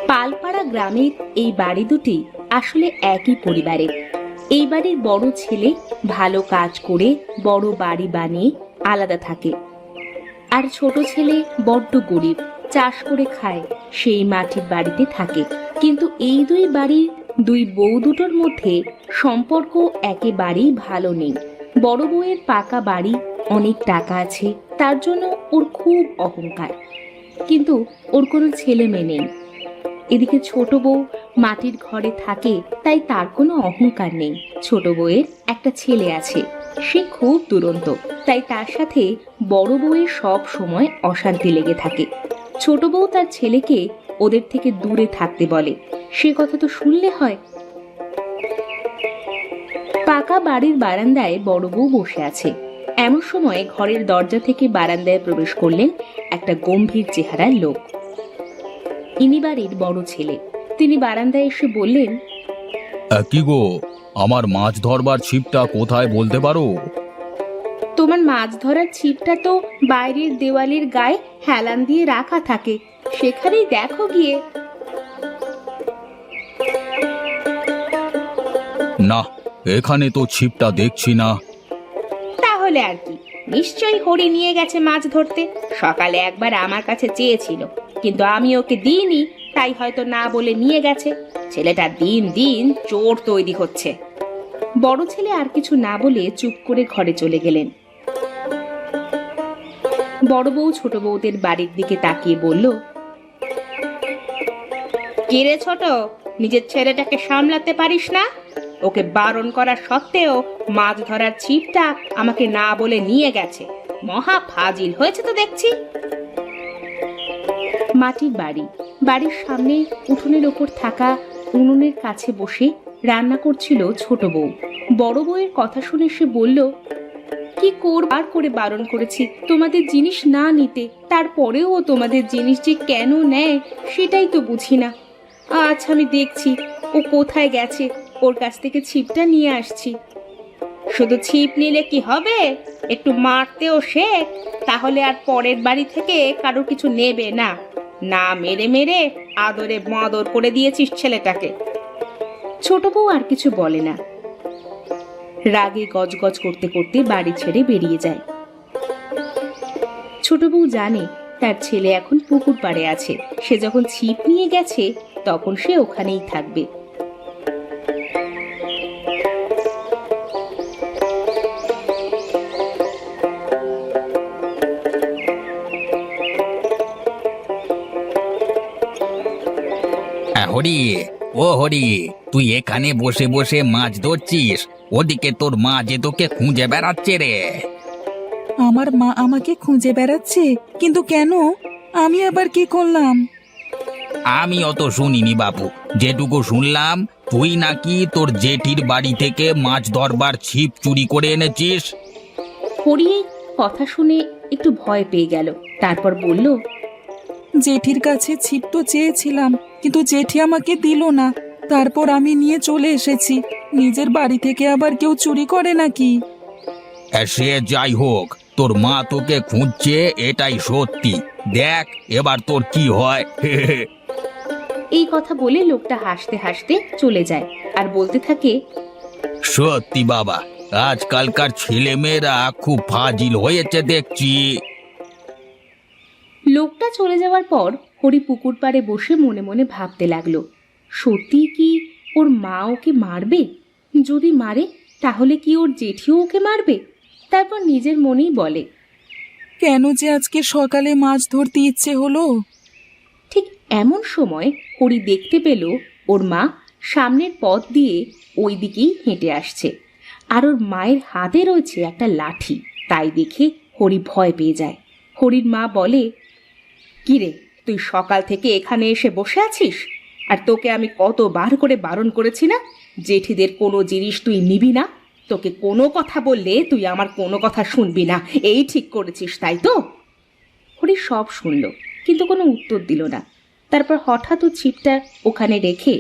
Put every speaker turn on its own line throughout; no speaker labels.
পালপাড়া গ্রামের এই বাড়ি দুটি আসলে একই পরিবারের। এই বাড়ির বড় ছেলে ভালো কাজ করে বড় বাড়ি বানিয়ে আলাদা থাকে, আর ছোট ছেলে বড্ড গরিব, চাষ করে খায়, সেই মাটির বাড়িতে থাকে। কিন্তু এই দুই বাড়ির দুই বউ দুটোর মধ্যে সম্পর্ক একেবারেই ভালো নেই। বড় বউয়ের পাকা বাড়ি, অনেক টাকা আছে, তার জন্য ওর খুব অহংকার, কিন্তু ওর কোনো ছেলে মেয়ে নেই। এদিকে ছোট বউ মাটির ঘরে থাকে, তাই তার কোনো অহংকার নেই। ছোট বউয়ের একটা ছেলে আছে, সে খুব দুরন্ত, তাই তার সাথে বড় বউয়ের সব সময় অশান্তি লেগে থাকে। ছোট বউ তার ছেলেকে ওদের থেকে দূরে থাকতে বলে, সে কথা তো শুনলে হয়। পাকা বাড়ির বারান্দায় বড় বউ বসে আছে। এমন সময় ঘরের দরজা থেকে বারান্দায় প্রবেশ করলেন একটা গম্ভীর চেহারার লোক। ইনি বাড়ির বড় ছেলে। তিনি বারান্দায় এসে বললেন,
কি গো, আমার মাছ ধরবার ছিপটা কোথায় বলতে পারো?
তোমার মাছ ধরার ছিপটা তো বাইরের দেওয়ালের গায়ে হেলান দিয়ে রাখা থাকে, সেখানেই দেখো গিয়ে।
না, এখানে তো ছিপটা দেখছি না।
তাহলে আর কি, নিশ্চয়ই হরি নিয়ে গেছে মাছ ধরতে। সকালে একবার আমার কাছে চেয়েছিল, কিন্তু আমি ওকে দিইনি, তাই হয়তো না বলে নিয়ে গেছে। ছেলেটা দিন দিন চোর তৈরি হচ্ছে। বড় ছেলে আর কিছু না বলে চুপ করে ঘরে চলে গেলেন। বড় বউ ছোট বউদের বাড়ির দিকে তাকিয়ে বলল, কে রে ছোট, নিজের ছেলেটাকে সামলাতে পারিস না? ওকে বারণ করা সত্ত্বেও মাছ ধরার ছিপটা আমাকে না বলে নিয়ে গেছে। মহা ফাজিল হয়েছে তো দেখছি। মাটির বাড়ি, বাড়ির সামনে উঠোনের ওপর থাকা উনুনের কাছে বসে রান্না করছিল ছোট বউ। বড় বউয়ের কথা শুনে সে বলল, কি করবার করে বারণ করেছি তোমাদের জিনিস না নিতে, তারপরেও তোমাদের জিনিস যে কেন নেয় সেটাই তো বুঝি না। আচ্ছা, আমি দেখছি ও কোথায় গেছে, ওর কাছ থেকে ছিপটা নিয়ে আসছি। শুধু ছিপ নিলে কি হবে? একটু মারতেও শেখ, তাহলে আর পরের বাড়ি থেকে কারো কিছু নেবে না। না মেরে মেরে আদরে মদর করে দিয়েছিস ছেলেটাকে। ছোট বউ আর কিছু বলে না, রাগে গজগজ করতে করতে বাড়ি ছেড়ে বেরিয়ে যায়। ছোট বউ জানে তার ছেলে এখন পুকুর পাড়ে আছে, সে যখন ছিপ নিয়ে গেছে তখন সে ওখানেই থাকবে।
হরি, ও হরি, তুই এখানে বসে বসে মাছ ধরছিস? ওদিকে তোর মা যে তোকে খুঁজে বেড়াচ্ছে রে।
আমার মা আমাকে খুঁজে বেড়াচ্ছে, কিন্তু কেন? আমি আবার কি করলাম?
আমি অত শুনিনি বাবু, যেটুকু শুনলাম তুই নাকি তোর জেঠির বাড়ি থেকে মাছ ধরবার ছিপ চুরি করে এনেছিস।
হরি এই কথা শুনে একটু ভয় পেয়ে গেল, তারপর বলল,
জেঠির কাছে ছিপ তো চেয়েছিলাম, কিন্তু জেঠি আমাকে দিল না। তারপর আমি নিয়ে চলে এসেছি। নিজের বাড়ি থেকে আবার কেউ চুরি করে নাকি?
সে যাই হোক, তোর মা তোকে খুঁজছে, এটাই সত্যি। দেখ এবার তোর কি হয়।
এই কথা বলে লোকটা হাসতে হাসতে চলে যায় আর বলতে থাকে,
সত্যি বাবা, আজকালকার ছেলে মেয়েরা খুব ফাজিল হয়েছে দেখছি।
লোকটা চলে যাওয়ার পর হরি পুকুর পাড়ে বসে মনে মনে ভাবতে লাগলো, সত্যি কি ওর মা ওকে মারবে? যদি মারে তাহলে কি ওর জেঠিও ওকে মারবে? তারপর নিজের মনেই বলে,
কেন যে আজকে সকালে মাছ ধরতে ইচ্ছে হলো?
ঠিক এমন সময় হরি দেখতে পেল ওর মা সামনের পথ দিয়ে ওই দিকেই হেঁটে আসছে, আর ওর মায়ের হাতে রয়েছে একটা লাঠি। তাই দেখে হরি ভয় পেয়ে যায়। হরির মা বলে, কিরে, তুই সকাল থেকে এখানে এসে বসে আছিস? আর তোকে আমি কতবার করে বারণ করেছি না, জেঠিদের কোনো জিনিস তুই নিবি না? তোকে কোনো কথা বললে তুই আমার কোনো কথা শুনবি না, এই ঠিক করেছিস তাই তো? হরি সব শুনল, কিন্তু কোনো উত্তর দিল না। তারপর হঠাৎ ও ছিপটা ওখানে রেখে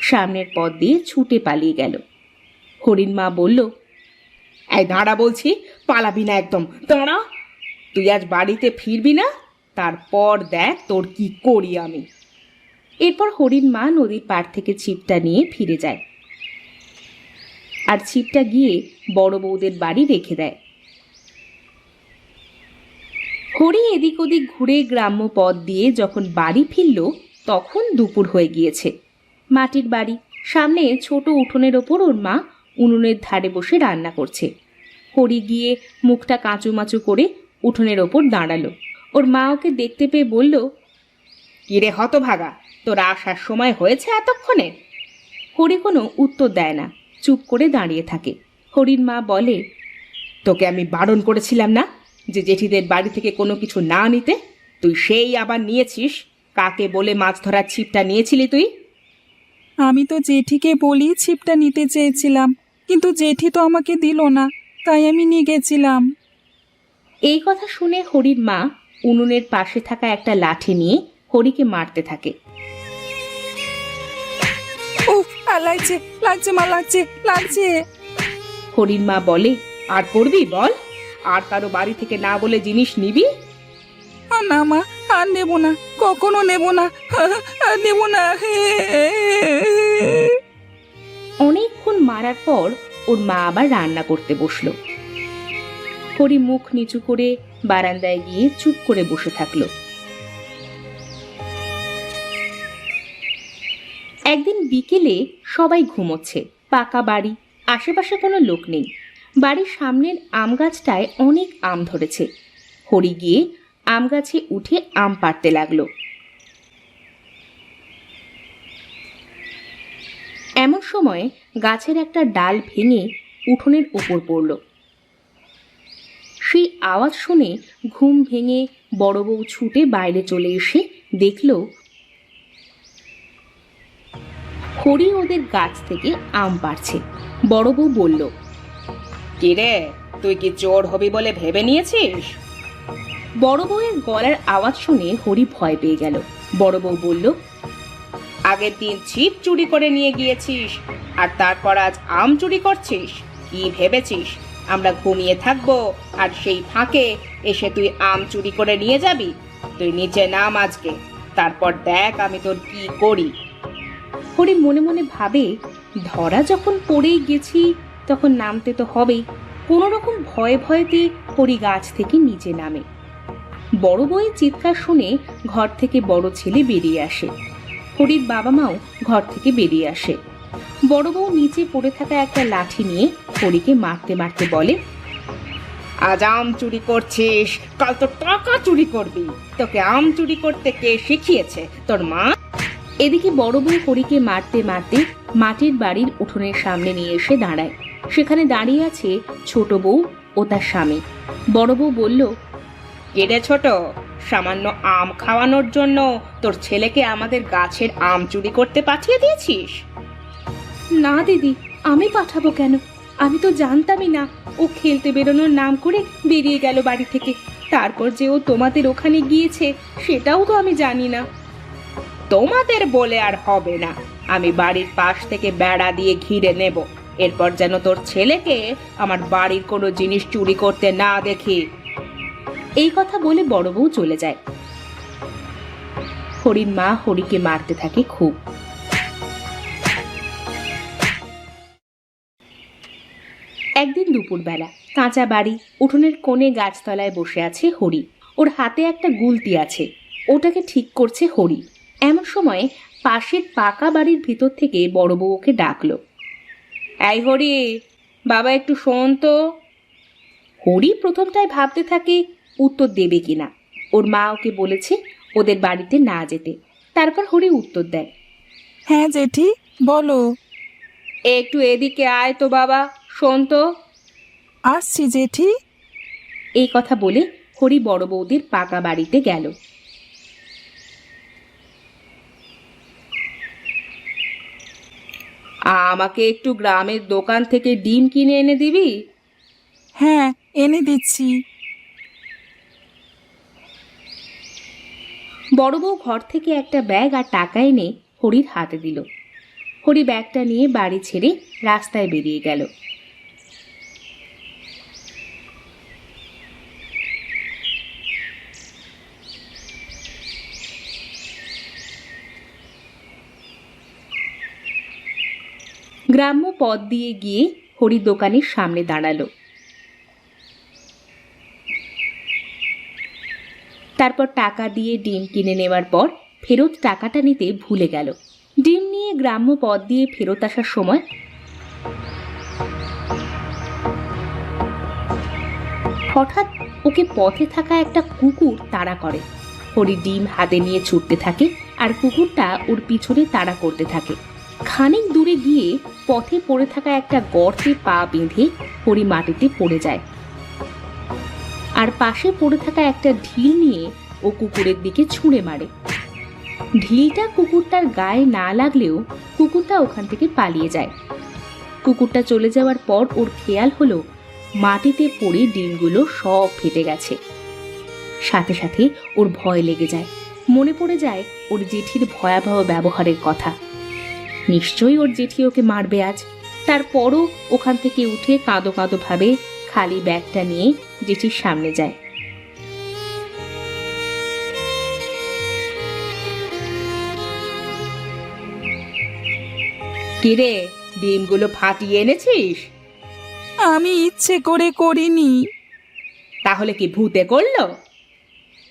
সামনের পথ দিয়ে ছুটে পালিয়ে গেল। হরিণ মা বলল,
এই দাঁড়া বলছি, পালাবি না একদম, দাঁড়া। তুই আজ বাড়িতে ফিরবি না, তারপর দেখ তোর কি করি আমি।
এরপর হরিণ মা নদীর পাড় থেকে ছিপটা নিয়ে ফিরে যায় আর ছিপটা গিয়ে বড় বউদের বাড়ি রেখে দেয়। হরি এদিক ওদিক ঘুরে গ্রাম্য পথ দিয়ে যখন বাড়ি ফিরল তখন দুপুর হয়ে গিয়েছে। মাটির বাড়ি, সামনে ছোট উঠোনের ওপর ওর মা উনুনের ধারে বসে রান্না করছে। হরি গিয়ে মুখটা কাঁচুমাচু করে উঠোনের ওপর দাঁড়ালো। ওর মা ওকে দেখতে পেয়ে বলল,
কিরে হতভাগা, তোর আসার সময় হয়েছে এতক্ষণে?
হরি কোনো উত্তর দেয় না, চুপ করে দাঁড়িয়ে থাকে। হরির মা বলে,
তোকে আমি বারণ করেছিলাম না যে জেঠিদের বাড়ি থেকে কোনো কিছু না নিতে? তুই সেই আবার নিয়েছিস। কাকে বলে মাছ ধরার ছিপটা নিয়েছিলি তুই?
আমি তো জেঠিকে বলি ছিপটা নিতে চেয়েছিলাম, কিন্তু জেঠি তো আমাকে দিল না, তাই আমি নিয়ে গেছিলাম।
এই কথা শুনে হরির মা উনুনের পাশে থাকা একটা লাঠি নিয়ে হরিকে মারতে থাকে।
উফ, লাগছে লাগছে মা, লাগছে লাগছে।
হরির মা বলে,
আর করবি বল? আর কারো বাড়ি থেকে না বলে জিনিস নিবি?
না মা, আর নেব না, কখনো নেব না, আর নেব না।
অনেকক্ষণ মারার পর ওর মা আবার রান্না করতে বসলো। হরি মুখ নিচু করে বারান্দায় গিয়ে চুপ করে বসে থাকলো। একদিন বিকেলে সবাই ঘুমোচ্ছে, পাকা বাড়ি, আশেপাশে কোনো লোক নেই। বাড়ির সামনের আম গাছটায় অনেক আম ধরেছে। হরি গিয়ে আম গাছে উঠে আম পাড়তে লাগলো। এমন সময় গাছের একটা ডাল ভেঙে উঠোনের উপর পড়ল। সেই আওয়াজ শুনে ঘুম ভেঙে বড় বউ ছুটে বাইরে চলে এসে দেখল হরি ওদের গাছ থেকে আম পাড়ছে। বড় বউ বলল,
কিরে, তুই কি চোর হবি বলে ভেবে নিয়েছিস?
বড় বউয়ের গলার আওয়াজ শুনে হরি ভয় পেয়ে গেল। বড় বউ বলল,
আগের দিন ছিপ চুরি করে নিয়ে গিয়েছিস, আর তারপর আজ আম চুরি করছিস? কি ভেবেছিস আমরা ঘুমিয়ে থাকবো আর সেই ফাঁকে এসে তুই আম চুরি করে নিয়ে যাবি? তুই নিচে নাম আজকে, তারপর দেখ আমি তোর কি করি।
হরি মনে মনে ভাবে, ধরা যখন পড়েই গেছি তখন নামতে তো হবেই। কোনো রকম ভয়ে ভয়েতে হরি গাছ থেকে নিচে নামে। বড় বউয়ের চিৎকার শুনে ঘর থেকে বড় ছেলে বেরিয়ে আসে। হরির বাবা মাও ঘর থেকে বেরিয়ে আসে। বড় বউ নিচে পড়ে থাকা একটা লাঠি নিয়ে হরিকে মারতে মারতে বলে,
আজ আম চুরি করছিস, কাল তো টাকা চুরি করবি। তোকে আম চুরি করতে কে শিখিয়েছে? তোর মা?
এদিকে বড় বউ হরিকে মারতে মারতে মাটির বাড়ির উঠোনের সামনে নিয়ে এসে দাঁড়ায়। সেখানে দাঁড়িয়ে আছে ছোট বউ ও তার স্বামী। বড় বউ বলল,
কেড়ে ছোট, সামান্য আম খাওয়ানোর জন্য তোর ছেলেকে আমাদের গাছের আম চুরি করতে পাঠিয়ে দিয়েছিস?
না দিদি, আমি পাঠাবো কেন? আমি তো জানতামই না ও খেলতে বেরোনোর নাম করে বেরিয়ে গেল বাড়ি থেকে। তারপর যে ও তোমাদের ওখানে গিয়েছে সেটাও তো আমি জানি না।
তোমাদের বলে আর হবে না, আমি বাড়ির পাশ থেকে বেড়া দিয়ে ঘিরে নেব। এরপর যেন তোর ছেলেকে আমার বাড়ির কোনো জিনিস চুরি করতে না দেখি।
এই কথা বলে বড় বউ চলে যায়। হরির মা হরিকে মারতে থাকে খুব। একদিন দুপুরবেলা কাঁচা বাড়ি, উঠোনের কোণে গাছতলায় বসে আছে হরি। ওর হাতে একটা গুলতি আছে, ওটাকে ঠিক করছে হরি। এমন সময় পাশের পাকা বাড়ির ভিতর থেকে বড় বউ ওকে ডাকলো,
এই হরি, বাবা একটু শোন তো।
হরি প্রথমটায় ভাবতে থাকে উত্তর দেবে কিনা। ওর মা ওকে বলেছে ওদের বাড়িতে না যেতে। তারপর হরি উত্তর দেয়,
হ্যাঁ জেঠি, বলো।
একটু এদিকে আয় তো বাবা, শোন তো।
আসছি জেঠি।
এই কথা বলে হরি বড় বৌদির পাকা বাড়িতে গেল।
আমাকে একটু গ্রামের দোকান থেকে ডিম কিনে এনে দিবি?
হ্যাঁ, এনে দিচ্ছি।
বড় বউ ঘর থেকে একটা ব্যাগ আর টাকা এনে হরির হাতে দিল। হরি ব্যাগটা নিয়ে বাড়ি ছেড়ে রাস্তায় বেরিয়ে গেল। গ্রাম্য পথ দিয়ে গিয়ে হরির দোকানের সামনে দাঁড়ালো। তারপর টাকা দিয়ে ডিম কিনে নেওয়ার পর ফেরত টাকাটা নিতে ভুলে গেল। ডিম নিয়ে গ্রাম্য পথ দিয়ে ফেরত আসার সময় হঠাৎ ওকে পথে থাকা একটা কুকুর তাড়া করে। হরি ডিম হাতে নিয়ে ছুটতে থাকে আর কুকুরটা ওর পিছনে তাড়া করতে থাকে। খানিক দূরে গিয়ে পথে পড়ে থাকা একটা গর্তে পা বেঁধে হরি মাটিতে পড়ে যায় আর পাশে পড়ে থাকা একটা ঢিল নিয়ে ও কুকুরের দিকে ছুঁড়ে মারে। ঢিলটা কুকুরটার গায়ে না লাগলেও কুকুরটা ওখান থেকে পালিয়ে যায়। কুকুরটা চলে যাওয়ার পর ওর খেয়াল হলো মাটিতে পড়ে ডিমগুলো সব ফেটে গেছে। সাথে সাথে ওর ভয় লেগে যায়। মনে পড়ে যায় ওর জেঠির ভয়াবহ ব্যবহারের কথা। নিশ্চয়ই ওর জেঠি ওকে মারবে আজ। তারপরও ওখান থেকে উঠে কাঁদো কাঁদো ভাবে খালি ব্যাগটা নিয়ে জেঠির সামনে যায়।
কিরে, ডিমগুলো ফাটিয়ে এনেছিস?
আমি ইচ্ছে করে করিনি।
তাহলে কি ভূতে করলো?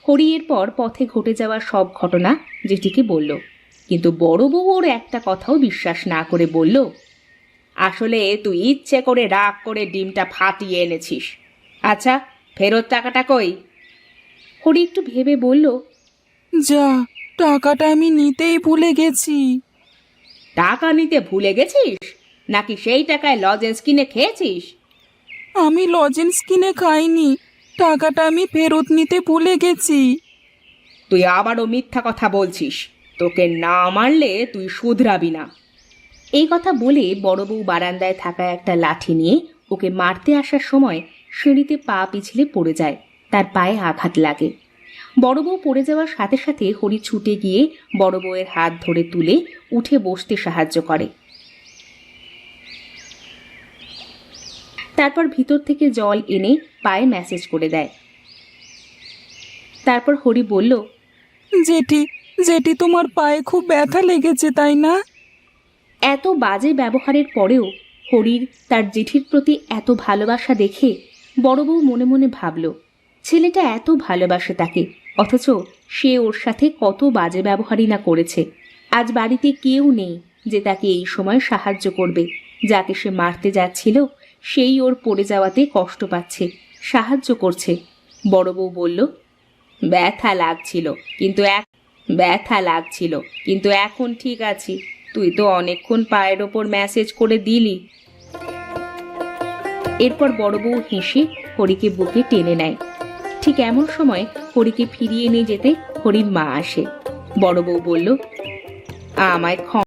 হরি এরপর পথে ঘটে যাওয়া সব ঘটনা জেঠিকে বলল, কিন্তু বড় বউ ওর একটা কথাও বিশ্বাস না করে বলল,
আসলে তুই ইচ্ছে করে রাগ করে ডিমটা ফাটিয়ে এনেছিস। আচ্ছা, ফেরত টাকাটা কই?
হরি একটু ভেবে বলল,
যা, টাকাটা আমি নিতেই ভুলে গেছি।
টাকা নিতে ভুলে গেছিস নাকি সেই টাকায় লজেন্স কিনে খেয়েছিস?
আমি লজেন্স কিনে খাইনি, টাকাটা আমি ফেরত নিতে ভুলে গেছি।
তুই আবারও মিথ্যা কথা বলছিস। তোকে না মারলে তুই শুধরাবি না।
এই কথা বলে বড় বউ বারান্দায় থাকা একটা লাঠি নিয়ে ওকে মারতে আসার সময় সিঁড়িতে পা পিছলে পড়ে যায়। তার পায়ে আঘাত লাগে। বড় বউ পড়ে যাওয়ার সাথে সাথে হরি ছুটে গিয়ে বড় বউয়ের হাত ধরে তুলে উঠে বসতে সাহায্য করে। তারপর ভিতর থেকে জল এনে পায়ে ম্যাসেজ করে দেয়। তারপর হরি বলল,
জেঠি, জেঠি, তোমার পায়ে খুব ব্যথা লেগেছে তাই না?
এত বাজে ব্যবহারের পরেও হরির তার জেঠির প্রতি এত ভালোবাসা দেখে বড় বউ মনে মনে ভাবল, ছেলেটা এত ভালোবাসে তাকে, অথচ সে ওর সাথে কত বাজে ব্যবহারই না করেছে। আজ বাড়িতে কেউ নেই যে তাকে এই সময় সাহায্য করবে। যাকে সে মারতে যাচ্ছিল সেই ওর পড়ে যাওয়াতে কষ্ট পাচ্ছে, সাহায্য করছে। বড় বউ বলল,
ব্যথা লাগছিল কিন্তু এখন ঠিক আছি। তুই তো অনেকক্ষণ পায়ের ওপর ম্যাসেজ করে দিলি।
এরপর বড় বউ হেসে হরিকে বুকে টেনে নেয়। ঠিক এমন সময় হরিকে ফিরিয়ে নিয়ে যেতে হরির মা আসে। বড় বউ বলল,
আমায় ক্ষমা